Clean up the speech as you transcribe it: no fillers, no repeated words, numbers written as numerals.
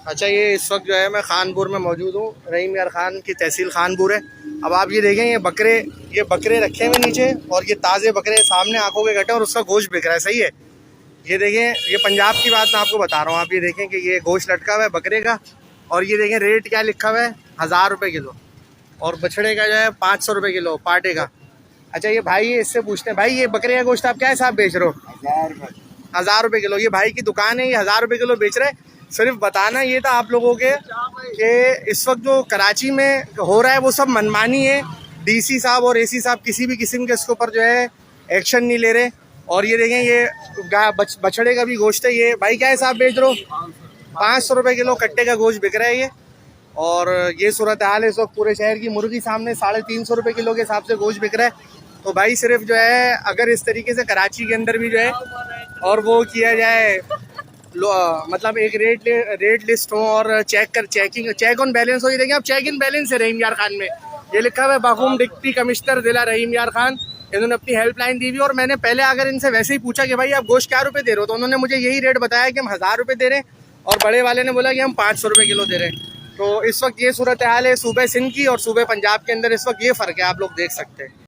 अच्छा, ये इस वक्त जो है मैं खानपुर में मौजूद हूँ। रहीम यार खान की तहसील खानपुर है। अब आप ये देखें, ये बकरे रखे हुए नीचे, और ये ताज़े बकरे सामने आंखों के कटे और उसका गोश्त बिक रहा है। सही है। ये देखें, ये पंजाब की बात मैं आपको बता रहा हूँ। आप ये देखें कि ये गोश्त लटका हुआ है बकरे का, और ये देखें रेट क्या लिखा हुआ है, 1000 रुपये किलो। और बछड़े का जो है 500 रुपये किलो पाटे का। अच्छा, ये भाई इससे पूछते हैं, भाई ये बकरे का गोश्त आप क्या हिसाब बेच रहे हो? 1000 रुपये किलो। ये भाई की दुकान है, ये 1000 रुपये किलो बेच रहे हैं। सिर्फ बताना ये था आप लोगों के कि इस वक्त जो कराची में हो रहा है वो सब मनमानी है। डीसी साहब और एसी साहब किसी भी किस्म के इसके ऊपर जो है एक्शन नहीं ले रहे। और ये देखें, ये बछड़े का भी गोश्त है। ये भाई क्या हिसाब बेच रहे हो? 500 रुपये किलो कट्टे का गोश्त बिक रहा है ये। और ये सूरत हाल है इस वक्त पूरे शहर की। मुर्गी सामने 350 रुपये किलो के हिसाब से गोश्त बिक रहा है। तो भाई सिर्फ जो है अगर इस तरीके से कराची के अंदर भी जो है और वो किया जाए, मतलब एक रेट लिस्ट हो और चेक ऑन बैलेंस हो। ये देखें आप, चेक इन बैलेंस है रहीम यार खान में। ये लिखा हुआ है बाखूम डिप्टी कमिश्नर जिला रहीम यार खान। इन्होंने अपनी हेल्पलाइन दी हुई। और मैंने पहले अगर इनसे वैसे ही पूछा कि भाई आप गोश्त क्या रुपये दे रहे हो, तो उन्होंने मुझे यही रेट बताया कि हम 1000 रुपये दे रहे हैं, और बड़े वाले ने बोला कि हम 500 रुपये किलो दे रहे हैं। तो इस वक्त ये सूरत हाल है सूबे सिंध की और सूबे पंजाब के अंदर। इस वक्त ये फ़र्क है, आप लोग देख सकते हैं।